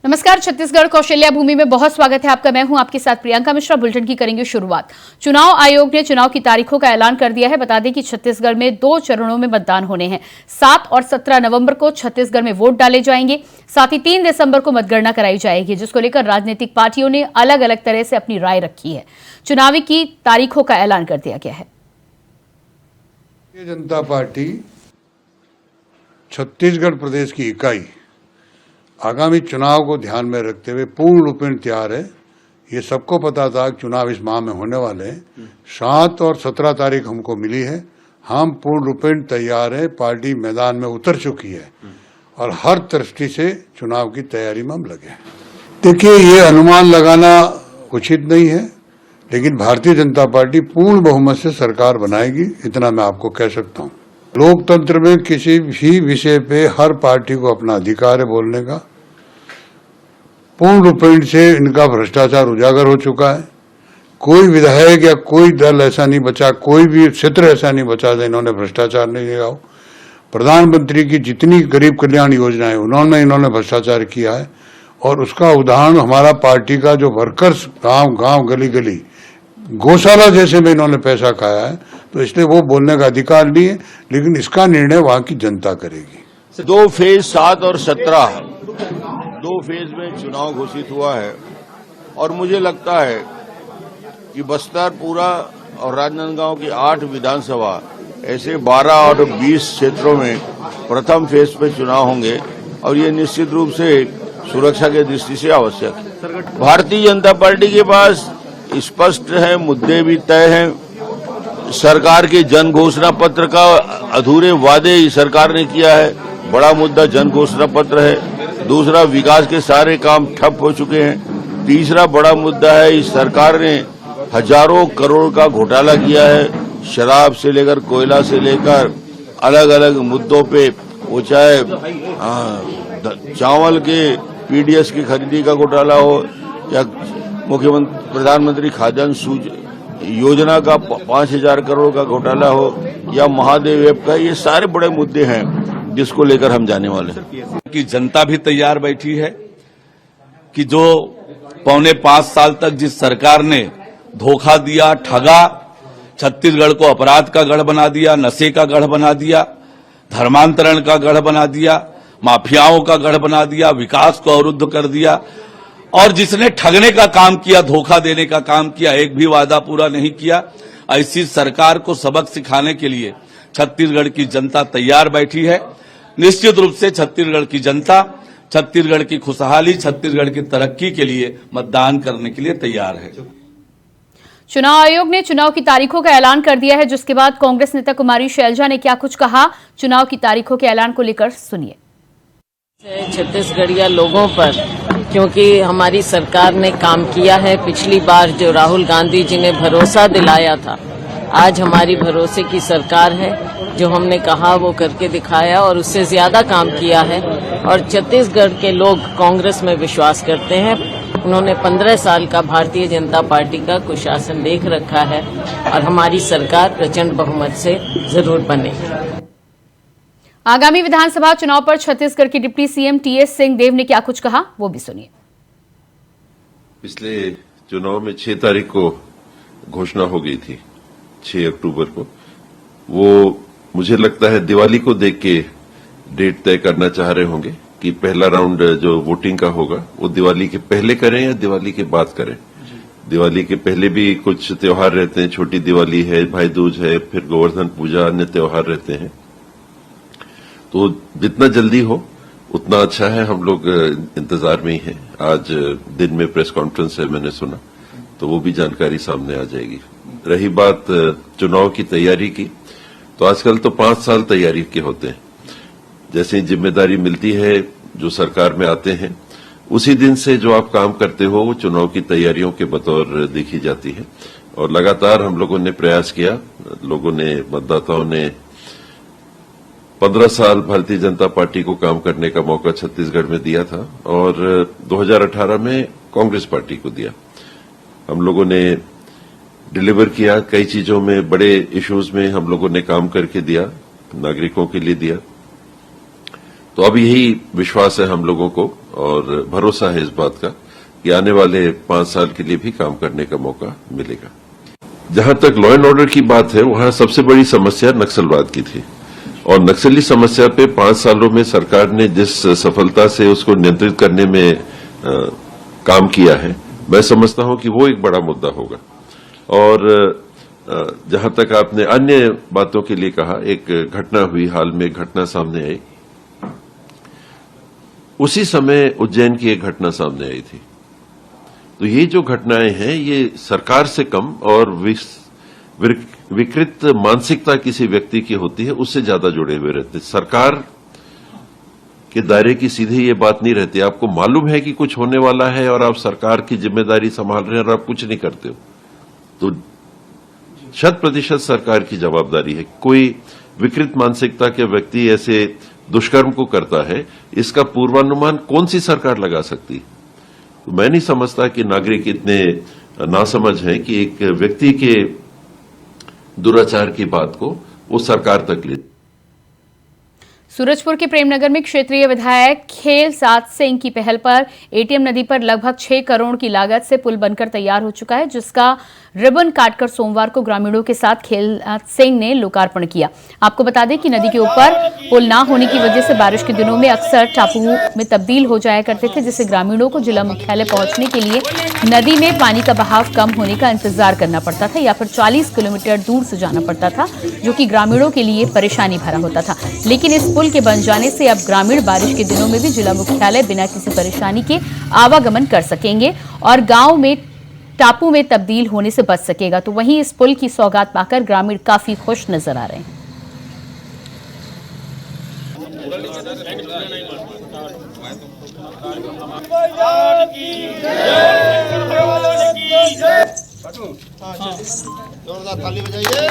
नमस्कार। छत्तीसगढ़ कौशल्या भूमि में बहुत स्वागत है आपका। मैं हूं आपके साथ प्रियंका मिश्रा। बुलेटिन की करेंगे शुरुआत। चुनाव आयोग ने चुनाव की तारीखों का ऐलान कर दिया है। बता दें कि छत्तीसगढ़ में 2 चरणों में मतदान होने हैं। 7 और 17 नवंबर को छत्तीसगढ़ में वोट डाले जाएंगे। साथ ही 3 दिसंबर को मतगणना कराई जाएगी, जिसको लेकर राजनीतिक पार्टियों ने अलग अलग तरह से अपनी राय रखी है। चुनावी की तारीखों का ऐलान कर दिया गया है। भारतीय जनता पार्टी छत्तीसगढ़ प्रदेश की इकाई आगामी चुनाव को ध्यान में रखते हुए पूर्ण रूपेण तैयार है। ये सबको पता था कि चुनाव इस माह में होने वाले हैं। 7 और 17 तारीख हमको मिली है। हम पूर्ण रूपेण तैयार है। पार्टी मैदान में उतर चुकी है और हर दृष्टि से चुनाव की तैयारी में हम लगे हैं। देखिए, ये अनुमान लगाना उचित नहीं है, लेकिन भारतीय जनता पार्टी पूर्ण बहुमत से सरकार बनाएगी, इतना मैं आपको कह सकता हूँ। लोकतंत्र में किसी भी विषय पे हर पार्टी को अपना अधिकार है बोलने का। पूर्ण रूपेण से इनका भ्रष्टाचार उजागर हो चुका है। कोई विधायक या कोई दल ऐसा नहीं बचा, कोई भी क्षेत्र ऐसा नहीं बचा जो इन्होंने भ्रष्टाचार नहीं किया हो। प्रधानमंत्री की जितनी गरीब कल्याण योजनाएं इन्होंने भ्रष्टाचार किया है, और उसका उदाहरण हमारा पार्टी का जो वर्कर्स गांव गांव गली गली गौशाला जैसे में इन्होंने पैसा खाया है, तो इसलिए वो बोलने का अधिकार नहीं है, लेकिन इसका निर्णय वहां की जनता करेगी। 2 फेज 7 और 17 2 फेज में चुनाव घोषित हुआ है, और मुझे लगता है कि बस्तर पूरा और राजनांदगांव की 8 विधानसभा ऐसे 12 और 20 क्षेत्रों में प्रथम फेज पे चुनाव होंगे, और ये निश्चित रूप से सुरक्षा की दृष्टि से आवश्यक है। भारतीय जनता पार्टी के पास स्पष्ट है, मुद्दे भी तय हैं। सरकार के जन घोषणा पत्र का अधूरे वादे सरकार ने किया है, बड़ा मुद्दा जन घोषणा पत्र है। दूसरा, विकास के सारे काम ठप हो चुके हैं। तीसरा बड़ा मुद्दा है, इस सरकार ने हजारों करोड़ का घोटाला किया है, शराब से लेकर कोयला से लेकर अलग अलग मुद्दों पे, वो चाहे चावल के पीडीएस की खरीदी का घोटाला हो, या प्रधानमंत्री खाद्यान्न योजना का 5,000 करोड़ का घोटाला हो, या महादेव ऐप का, ये सारे बड़े मुद्दे हैं जिसको लेकर हम जाने वाले हैं। कि जनता भी तैयार बैठी है कि जो 4.25 साल तक जिस सरकार ने धोखा दिया, ठगा, छत्तीसगढ़ को अपराध का गढ़ बना दिया, नशे का गढ़ बना दिया, धर्मांतरण का गढ़ बना दिया, माफियाओं का गढ़ बना दिया, विकास को अवरुद्ध कर दिया, और जिसने ठगने का काम किया, धोखा देने का काम किया, एक भी वादा पूरा नहीं किया, ऐसी सरकार को सबक सिखाने के लिए छत्तीसगढ़ की जनता तैयार बैठी है। निश्चित रूप से छत्तीसगढ़ की जनता छत्तीसगढ़ की खुशहाली, छत्तीसगढ़ की तरक्की के लिए मतदान करने के लिए तैयार है। चुनाव आयोग ने चुनाव की तारीखों का ऐलान कर दिया है, जिसके बाद कांग्रेस नेता कुमारी शैलजा ने क्या कुछ कहा, चुनाव की तारीखों के ऐलान को लेकर सुनिए। छत्तीसगढ़िया लोगों पर, क्योंकि हमारी सरकार ने काम किया है। पिछली बार जो राहुल गांधी जी ने भरोसा दिलाया था, आज हमारी भरोसे की सरकार है। जो हमने कहा वो करके दिखाया, और उससे ज्यादा काम किया है। और छत्तीसगढ़ के लोग कांग्रेस में विश्वास करते हैं। उन्होंने 15 साल का भारतीय जनता पार्टी का कुशासन देख रखा है, और हमारी सरकार प्रचंड बहुमत से जरूर बनेगी। आगामी विधानसभा चुनाव पर छत्तीसगढ़ के डिप्टी सीएम टीएस सिंहदेव ने क्या कुछ कहा, वो भी सुनिए। पिछले चुनाव में 6 तारीख को घोषणा हो गई थी, 6 अक्टूबर को। वो मुझे लगता है दिवाली को देख के डेट तय करना चाह रहे होंगे कि पहला राउंड जो वोटिंग का होगा वो दिवाली के पहले करें या दिवाली के बाद करें। दिवाली के पहले भी कुछ त्योहार रहते हैं, छोटी दिवाली है, भाई दूज है, फिर गोवर्धन पूजा, अन्य त्योहार रहते हैं। तो जितना जल्दी हो उतना अच्छा है। हम लोग इंतजार में ही हैं। आज दिन में प्रेस कॉन्फ्रेंस है, मैंने सुना, तो वो भी जानकारी सामने आ जाएगी। रही बात चुनाव की तैयारी की, तो आजकल तो 5 साल तैयारी के होते हैं। जैसे ही जिम्मेदारी मिलती है, जो सरकार में आते हैं, उसी दिन से जो आप काम करते हो वो चुनाव की तैयारियों के बतौर देखी जाती है। और लगातार हम लोगों ने प्रयास किया। लोगों ने, मतदाताओं ने 15 साल भारतीय जनता पार्टी को काम करने का मौका छत्तीसगढ़ में दिया था, और 2018 में कांग्रेस पार्टी को दिया। हम लोगों ने डिलीवर किया कई चीजों में, बड़े इश्यूज में हम लोगों ने काम करके दिया, नागरिकों के लिए दिया। तो अब यही विश्वास है हम लोगों को और भरोसा है इस बात का कि आने वाले 5 साल के लिए भी काम करने का मौका मिलेगा। जहां तक लॉ एंड ऑर्डर की बात है, वहां सबसे बड़ी समस्या नक्सलवाद की थी और नक्सली समस्या पे 5 सालों में सरकार ने जिस सफलता से उसको नियंत्रित करने में काम किया है, मैं समझता हूं कि वो एक बड़ा मुद्दा होगा। और जहां तक आपने अन्य बातों के लिए कहा, एक घटना हुई, हाल में एक घटना सामने आई, उसी समय उज्जैन की एक घटना सामने आई थी। तो ये जो घटनाएं हैं, ये सरकार से कम और विकृत मानसिकता किसी व्यक्ति की होती है, उससे ज्यादा जुड़े हुए रहते। सरकार के दायरे की सीधे ये बात नहीं रहती। आपको मालूम है कि कुछ होने वाला है और आप सरकार की जिम्मेदारी संभाल रहे हैं और आप कुछ नहीं करते हो, तो 100% सरकार की जवाबदारी है। कोई विकृत मानसिकता के व्यक्ति ऐसे दुष्कर्म को करता है, इसका पूर्वानुमान कौन सी सरकार लगा सकती? तो मैं नहीं समझता कि नागरिक इतने नासमझ हैं कि एक व्यक्ति के दुराचार की बात को वो सरकार तक ले। सूरजपुर के प्रेमनगर में क्षेत्रीय विधायक खेल सात सिंह की पहल पर एटीएम नदी पर लगभग 6 करोड़ की लागत से पुल बनकर तैयार हो चुका है, जिसका रिबन काटकर सोमवार को ग्रामीणों के साथ खेल सिंह ने लोकार्पण किया। आपको बता दें कि नदी के ऊपर पुल ना होने की वजह से बारिश के दिनों में अक्सर टापू में तब्दील हो जाया करते थे, जिससे ग्रामीणों को जिला मुख्यालय पहुंचने के लिए नदी में पानी का बहाव कम होने का इंतजार करना पड़ता था या फिर 40 किलोमीटर दूर से जाना पड़ता था, जो कि ग्रामीणों के लिए परेशानी भरा होता था। लेकिन इस पुल के बन जाने से अब ग्रामीण बारिश के दिनों में भी जिला मुख्यालय बिना किसी परेशानी के आवागमन कर सकेंगे और गांव में टापू में तब्दील होने से बच सकेगा। तो वहीं इस पुल की सौगात पाकर ग्रामीण काफी खुश नजर आ रहे हैं। जोरदार ताली बजाइए।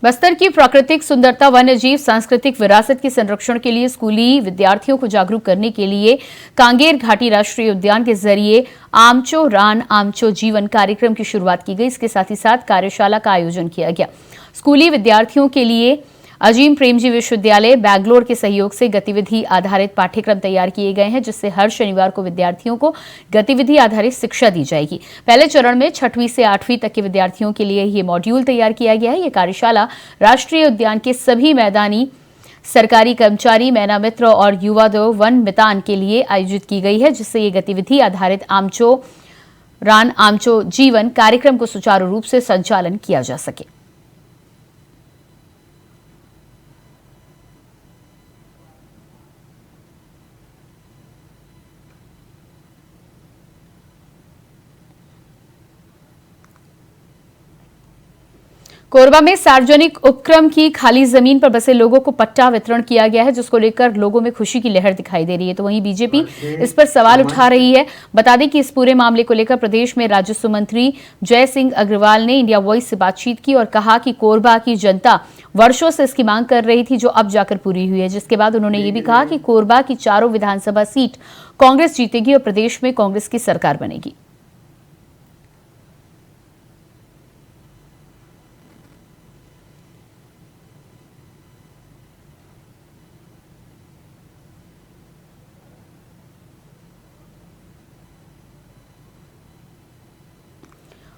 बस्तर की प्राकृतिक सुंदरता, वन्यजीव, सांस्कृतिक विरासत के संरक्षण के लिए स्कूली विद्यार्थियों को जागरूक करने के लिए कांगेर घाटी राष्ट्रीय उद्यान के जरिए आमचो रान आमचो जीवन कार्यक्रम की शुरुआत की गई। इसके साथ ही साथ कार्यशाला का आयोजन किया गया। स्कूली विद्यार्थियों के लिए अजीम प्रेमजी विश्वविद्यालय बैंगलोर के सहयोग से गतिविधि आधारित पाठ्यक्रम तैयार किए गए हैं, जिससे हर शनिवार को विद्यार्थियों को गतिविधि आधारित शिक्षा दी जाएगी। पहले चरण में 6वीं से 8वीं तक के विद्यार्थियों के लिए ये मॉड्यूल तैयार किया गया है। ये कार्यशाला राष्ट्रीय उद्यान के सभी मैदानी सरकारी कर्मचारी, मैना मित्र और युवा दो वन मितान के लिए आयोजित की गई है, जिससे ये गतिविधि आधारित आमचो रान आमचो जीवन कार्यक्रम को सुचारू रूप से संचालन किया जा सके। कोरबा में सार्वजनिक उपक्रम की खाली जमीन पर बसे लोगों को पट्टा वितरण किया गया है, जिसको लेकर लोगों में खुशी की लहर दिखाई दे रही है। तो वहीं बीजेपी इस पर सवाल उठा रही है। बता दें कि इस पूरे मामले को लेकर प्रदेश में राजस्व मंत्री जय सिंह अग्रवाल ने इंडिया वॉइस से बातचीत की और कहा कि कोरबा की जनता वर्षों से इसकी मांग कर रही थी, जो अब जाकर पूरी हुई है। जिसके बाद उन्होंने ये भी कहा कि कोरबा की चारों विधानसभा सीट कांग्रेस जीतेगी और प्रदेश में कांग्रेस की सरकार बनेगी।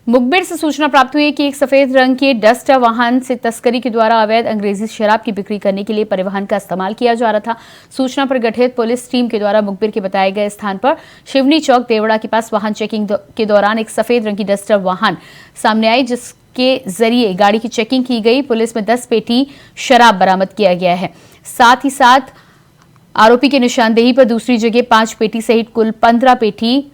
मुखबिर से सूचना प्राप्त हुई है कि एक सफेद रंग के डस्टर वाहन से तस्करी के द्वारा अवैध अंग्रेजी शराब की बिक्री करने के लिए परिवहन का इस्तेमाल किया जा रहा था। सूचना पर गठित पुलिस टीम के द्वारा मुखबिर के बताए गए स्थान पर शिवनी चौक देवड़ा के पास वाहन चेकिंग के दौरान एक सफेद रंग की डस्टर वाहन सामने आई, जिसके जरिए गाड़ी की चेकिंग की गई। पुलिस में 10 पेटी शराब बरामद किया गया है। साथ ही साथ आरोपी की निशानदेही पर दूसरी जगह 5 पेटी सहित कुल 15 पेटी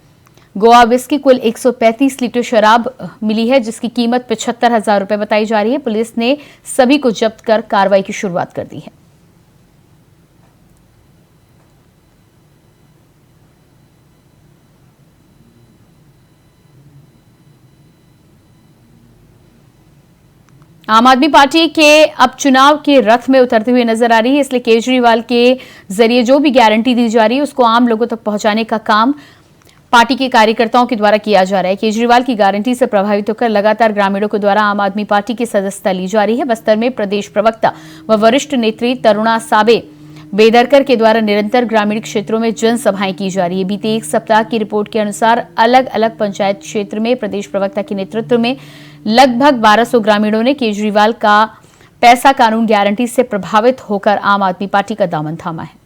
गोवा विस्की कुल 135 लीटर शराब मिली है, जिसकी कीमत 75,000 रुपए बताई जा रही है। पुलिस ने सभी को जब्त कर कार्रवाई की शुरुआत कर दी है। आम आदमी पार्टी के अब चुनाव के रथ में उतरते हुए नजर आ रही है, इसलिए केजरीवाल के जरिए जो भी गारंटी दी जा रही है उसको आम लोगों तक पहुंचाने का काम पार्टी के कार्यकर्ताओं के द्वारा किया जा रहा है। केजरीवाल की गारंटी से प्रभावित होकर लगातार ग्रामीणों के द्वारा आम आदमी पार्टी की सदस्यता ली जा रही है। बस्तर में प्रदेश प्रवक्ता व वरिष्ठ नेत्री तरुणा साबे बेदरकर के द्वारा निरंतर ग्रामीण क्षेत्रों में जनसभाएं की जा रही है। बीते एक सप्ताह की रिपोर्ट के अनुसार अलग अलग पंचायत क्षेत्र में प्रदेश प्रवक्ता के नेतृत्व में लगभग 1200 ग्रामीणों ने केजरीवाल का पैसा कानून गारंटी से प्रभावित होकर आम आदमी पार्टी का दामन थामा है।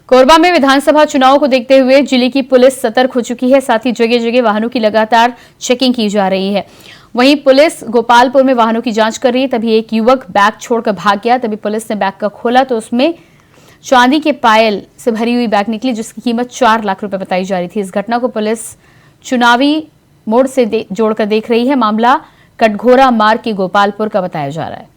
कोरबा में विधानसभा चुनाव को देखते हुए जिले की पुलिस सतर्क हो चुकी है। साथ ही जगह जगह वाहनों की लगातार चेकिंग की जा रही है। वहीं पुलिस गोपालपुर में वाहनों की जांच कर रही है। तभी एक युवक बैग छोड़कर भाग गया। तभी पुलिस ने बैग का खोला तो उसमें चांदी के पायल से भरी हुई बैग निकली, जिसकी कीमत 4 लाख रुपए बताई जा रही थी। इस घटना को पुलिस चुनावी मोड़ से जोड़कर देख रही है। मामला कटघोरा मार्ग के गोपालपुर का बताया जा रहा है।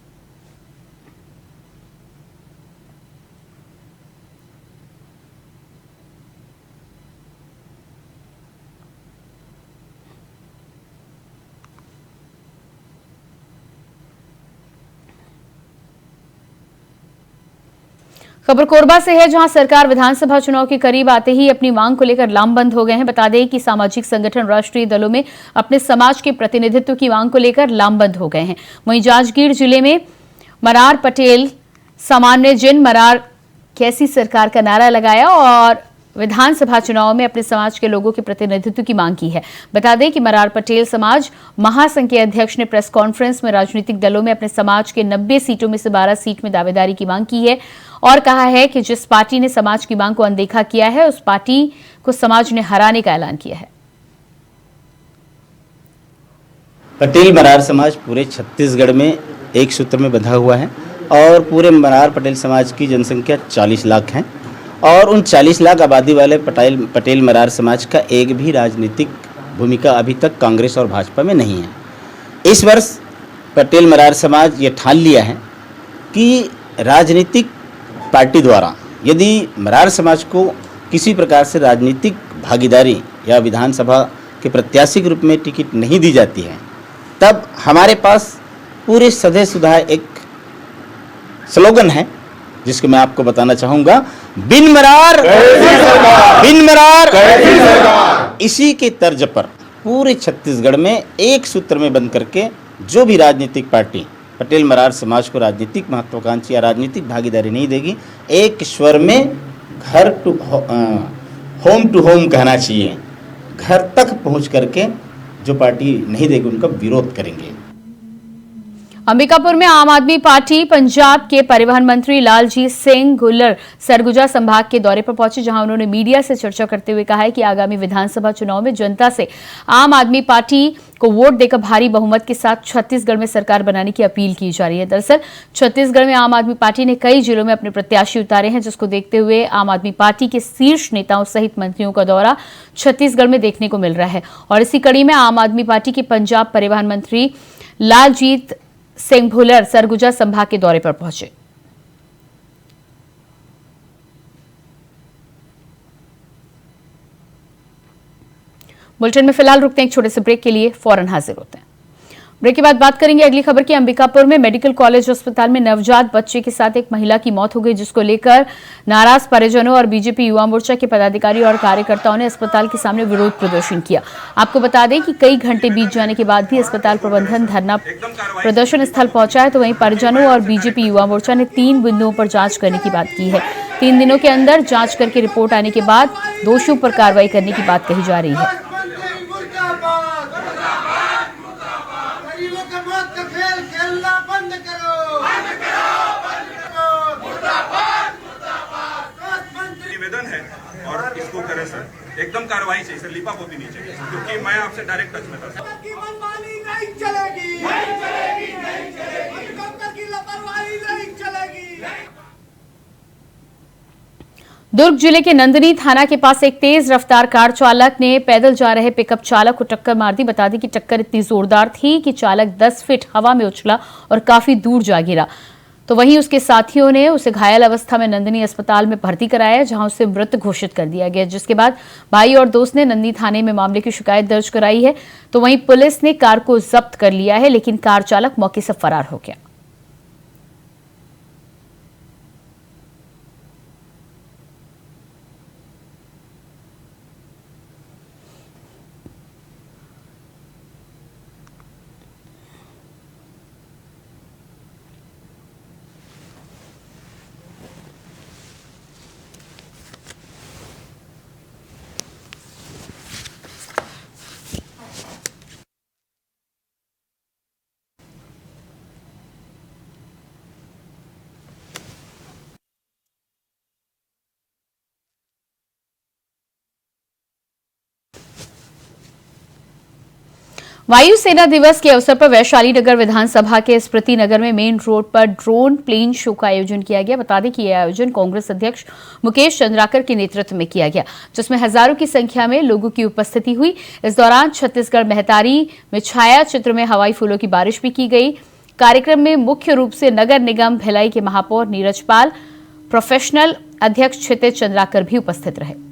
खबर कोरबा से है, जहां सरकार विधानसभा चुनाव के करीब आते ही अपनी मांग को लेकर लामबंद हो गए हैं। बता दें कि सामाजिक संगठन राष्ट्रीय दलों में अपने समाज के प्रतिनिधित्व की मांग को लेकर लामबंद हो गए हैं। वहीं जांजगीर जिले में मरार पटेल समाज ने जिन मरार कैसी सरकार का नारा लगाया और विधानसभा चुनाव में अपने समाज के लोगों के प्रतिनिधित्व की मांग की है। बता दें कि मरार पटेल समाज महासंघ के अध्यक्ष ने प्रेस कॉन्फ्रेंस में राजनीतिक दलों में अपने समाज के 90 सीटों में से 12 सीट में दावेदारी की मांग की है और कहा है कि जिस पार्टी ने समाज की मांग को अनदेखा किया है, उस पार्टी को समाज ने हराने का ऐलान किया है। पटेल मरार समाज पूरे छत्तीसगढ़ में एक सूत्र में बंधा हुआ है और पूरे मरार पटेल समाज की जनसंख्या 40 लाख है और उन 40 लाख आबादी वाले पटेल मरार समाज का एक भी राजनीतिक भूमिका अभी तक कांग्रेस और भाजपा में नहीं है। इस वर्ष पटेल मरार समाज ये ठान लिया है कि राजनीतिक पार्टी द्वारा यदि मरार समाज को किसी प्रकार से राजनीतिक भागीदारी या विधानसभा के प्रत्याशी के रूप में टिकट नहीं दी जाती है, तब हमारे पास पूरे सधे सुधा एक स्लोगन है जिसको मैं आपको बताना चाहूंगा, बिन मरार बिन मरार। इसी के तर्ज पर पूरे छत्तीसगढ़ में एक सूत्र में बंद करके जो भी राजनीतिक पार्टी पटेल मरार समाज को राजनीतिक महत्वाकांक्षी या राजनीतिक भागीदारी नहीं देगी, एक स्वर में घर टू होम टू होम कहना चाहिए, घर तक पहुंच करके जो पार्टी नहीं देगी उनका विरोध करेंगे। अंबिकापुर में आम आदमी पार्टी पंजाब के परिवहन मंत्री लालजीत सिंह गुल्लर सरगुजा संभाग के दौरे पर पहुंचे, जहां उन्होंने मीडिया से चर्चा करते हुए कहा है कि आगामी विधानसभा चुनाव में जनता से आम आदमी पार्टी को वोट देकर भारी बहुमत के साथ छत्तीसगढ़ में सरकार बनाने की अपील की जा रही है। दरअसल छत्तीसगढ़ में आम आदमी पार्टी ने कई जिलों में अपने प्रत्याशी उतारे हैं, जिसको देखते हुए आम आदमी पार्टी के शीर्ष नेताओं सहित मंत्रियों का दौरा छत्तीसगढ़ में देखने को मिल रहा है। और इसी कड़ी में आम आदमी पार्टी के पंजाब परिवहन मंत्री लालजीत सिंह भुल्लर सरगुजा संभाग के दौरे पर पहुंचे। बुलेटिन में फिलहाल रुकते हैं एक छोटे से ब्रेक के लिए, फौरन हाजिर होते हैं। ब्रेक के बाद बात करेंगे अगली खबर की। अंबिकापुर में मेडिकल कॉलेज अस्पताल में नवजात बच्चे के साथ एक महिला की मौत हो गई, जिसको लेकर नाराज परिजनों और बीजेपी युवा मोर्चा के पदाधिकारी और कार्यकर्ताओं ने अस्पताल के सामने विरोध प्रदर्शन किया। आपको बता दें कि कई घंटे बीत जाने के बाद भी अस्पताल प्रबंधन धरना प्रदर्शन स्थल पहुंचा है, तो वहीं परिजनों और बीजेपी युवा मोर्चा ने 3 बिंदुओं पर जांच करने की बात की है। 3 दिनों के अंदर जांच करके रिपोर्ट आने के बाद दोषियों पर कार्रवाई करने की बात कही जा रही है। इसको करें सर, एकदम कार्रवाई चाहिए सर, लिपापोती नहीं चाहिए, क्योंकि मैं आपसे डायरेक्ट टच में था। नहीं चलेगी, नहीं चलेगी, नहीं चलेगी, की लापरवाही नहीं चलेगी। दुर्ग जिले के नंदिनी थाना के पास एक तेज रफ्तार कार चालक ने पैदल जा रहे पिकअप चालक को टक्कर मार दी। बता दें कि टक्कर इतनी जोरदार थी कि चालक 10 फीट हवा में उछला और काफी दूर जा गिरा। तो वहीं उसके साथियों ने उसे घायल अवस्था में नंदिनी अस्पताल में भर्ती कराया, जहां उसे मृत घोषित कर दिया गया, जिसके बाद भाई और दोस्त ने नंदिनी थाने में मामले की शिकायत दर्ज कराई है। तो वहीं पुलिस ने कार को जब्त कर लिया है, लेकिन कार चालक मौके से फरार हो गया। वायुसेना दिवस के अवसर पर वैशाली नगर विधानसभा के स्मृति नगर में मेन रोड पर ड्रोन प्लेन शो का आयोजन किया गया। बता दें कि यह आयोजन कांग्रेस अध्यक्ष मुकेश चंद्राकर के नेतृत्व में किया गया, जिसमें हजारों की संख्या में लोगों की उपस्थिति हुई। इस दौरान छत्तीसगढ़ मेहतारी में छाया चित्र में हवाई फूलों की बारिश भी की गई। कार्यक्रम में मुख्य रूप से नगर निगम भिलाई के महापौर नीरज पाल, प्रोफेशनल अध्यक्ष क्षितिज चंद्राकर भी उपस्थित रहे।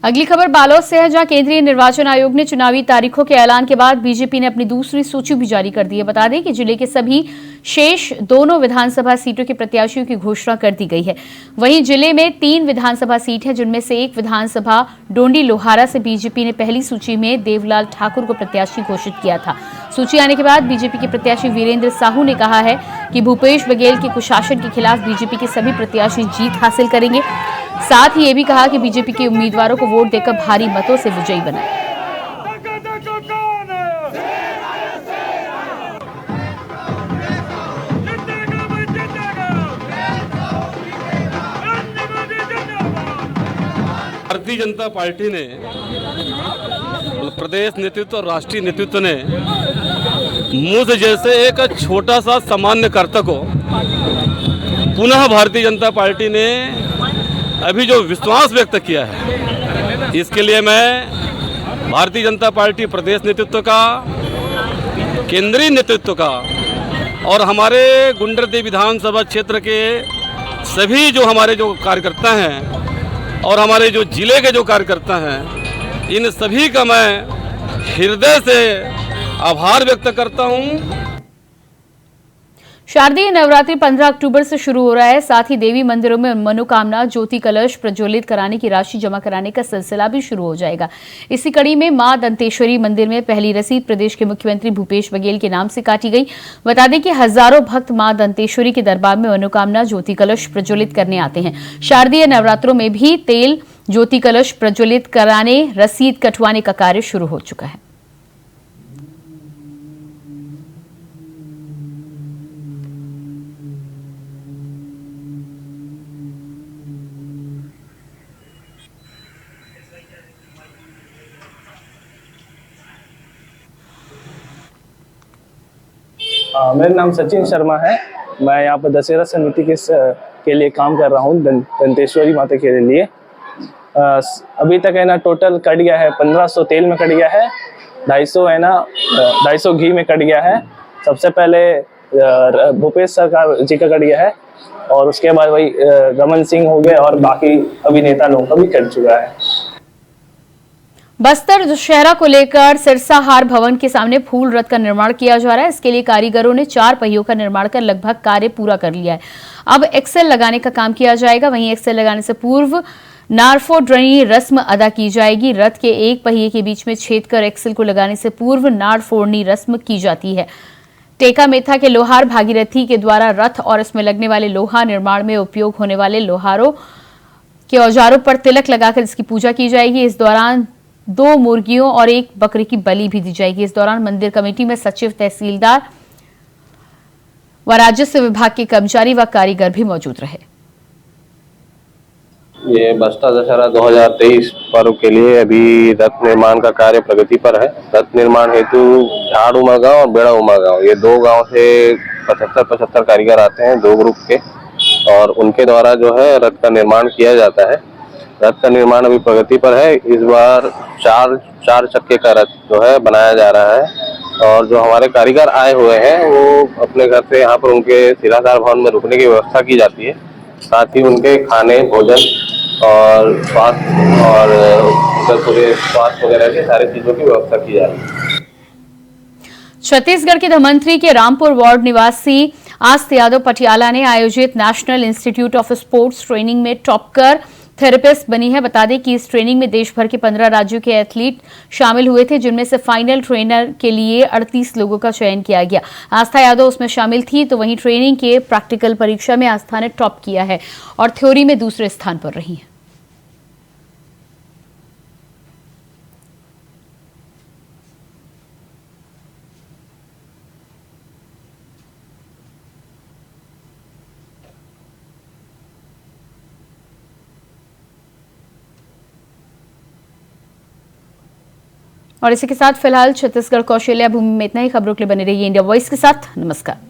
अगली खबर बालोद से है, जहां केंद्रीय निर्वाचन आयोग ने चुनावी तारीखों के ऐलान के बाद बीजेपी ने अपनी दूसरी सूची भी जारी कर दी है। बता दें कि जिले के सभी शेष दोनों विधानसभा सीटों के प्रत्याशियों की घोषणा कर दी गई है। वहीं जिले में 3 विधानसभा सीट है, जिनमें से एक विधानसभा डोंडी लोहारा से बीजेपी ने पहली सूची में देवलाल ठाकुर को प्रत्याशी घोषित किया था। सूची आने के बाद बीजेपी के प्रत्याशी वीरेंद्र साहू ने कहा है कि भूपेश बघेल के कुशासन के खिलाफ बीजेपी के सभी प्रत्याशी जीत हासिल करेंगे। साथ ही ये भी कहा कि बीजेपी के उम्मीदवारों को वोट देकर भारी मतों से विजयी बनाए। भारतीय जनता पार्टी ने, प्रदेश नेतृत्व और राष्ट्रीय नेतृत्व ने मुझ जैसे एक छोटा सा सामान्य कर्ता को पुनः भारतीय जनता पार्टी ने अभी जो विश्वास व्यक्त किया है, इसके लिए मैं भारतीय जनता पार्टी प्रदेश नेतृत्व का, केंद्रीय नेतृत्व का और हमारे गुंडरदेव विधानसभा क्षेत्र के सभी जो हमारे जो कार्यकर्ता हैं और हमारे जो जिले के जो कार्यकर्ता हैं, इन सभी का मैं हृदय से आभार व्यक्त करता हूं। शारदीय नवरात्रि 15 अक्टूबर से शुरू हो रहा है। साथ ही देवी मंदिरों में मनोकामना ज्योति कलश प्रज्वलित कराने की राशि जमा कराने का सिलसिला भी शुरू हो जाएगा। इसी कड़ी में मां दंतेश्वरी मंदिर में पहली रसीद प्रदेश के मुख्यमंत्री भूपेश बघेल के नाम से काटी गई। बता दें कि हजारों भक्त मां दंतेश्वरी के दरबार में मनोकामना ज्योति कलश प्रज्वलित करने आते हैं। शारदीय नवरात्रों में भी तेल ज्योति कलश प्रज्वलित कराने, रसीद कटवाने का कार्य शुरू हो चुका है। मेरा नाम सचिन शर्मा है। मैं यहाँ पर दशहरा समिति के लिए काम कर रहा हूँ, दंतेश्वरी माता के लिए। अभी तक है ना टोटल कट गया है 1500 तेल में कट गया है, 250 है ना 250 घी में कट गया है। सबसे पहले भूपेश सरकार जी का कट गया है और उसके बाद वही रमन सिंह हो गए और बाकी अभिनेता लोगों का भी कट चुका है। बस्तर दशहरा को लेकर सिरसाहार भवन के सामने फूल रथ का निर्माण किया जा रहा है। इसके लिए कारीगरों ने 4 पहियों का निर्माण कर लगभग कार्य पूरा कर लिया है। अब एक्सेल लगाने का काम किया जाएगा। वहीं एक्सेल लगाने से पूर्व नारफोड्रनी रस्म अदा की जाएगी। रथ के एक पहिए के बीच में छेद कर एक्सेल को लगाने से पूर्व नारफोड़नी रस्म की जाती है। टेका मेथा के लोहार भागीरथी के द्वारा रथ और इसमें लगने वाले लोहा निर्माण में उपयोग होने वाले लोहारों के औजारों पर तिलक लगाकर इसकी पूजा की जाएगी। इस दौरान 2 मुर्गियों और 1 बकरी की बलि भी दी जाएगी। इस दौरान मंदिर कमेटी में सचिव, तहसीलदार व राजस्व विभाग के कर्मचारी व कारीगर भी मौजूद रहे। ये बस्ता दशहरा 2023 पर्व के लिए अभी रथ निर्माण का कार्य प्रगति पर है। रथ निर्माण हेतु झाड़ उमा गांव और बेड़ा उमा गांव, ये 2 गांव से 75 कारीगर आते हैं, 2 ग्रुप के, और उनके द्वारा जो है रथ का निर्माण किया जाता है। रथ का निर्माण अभी प्रगति पर है। इस बार 4 चक्के का रथ जो है बनाया जा रहा है, और जो हमारे कारीगर आए हुए हैं वो अपने घर से यहाँ पर उनके सिरादार भवन में रुकने की व्यवस्था की जाती है। साथ ही उनके खाने, भोजन और स्वास्थ्य और पूरे स्वास्थ्य वगैरह की सारी चीजों की व्यवस्था की जा रही है। छत्तीसगढ़ के धमंतरी के रामपुर वार्ड निवासी आस्थ यादव पटियाला ने आयोजित national institute of sports training में टॉपकर थेरेपिस्ट बनी है। बता दें कि इस ट्रेनिंग में देश भर के 15 राज्यों के एथलीट शामिल हुए थे, जिनमें से फाइनल ट्रेनर के लिए 38 लोगों का चयन किया गया। आस्था यादव उसमें शामिल थी। तो वहीं ट्रेनिंग के प्रैक्टिकल परीक्षा में आस्था ने टॉप किया है और थ्योरी में दूसरे स्थान पर रही है। और इसी के साथ फिलहाल छत्तीसगढ़ कौशल्या भूमि में इतना ही। खबरों के लिए बने रहिए इंडिया वॉइस के साथ। नमस्कार।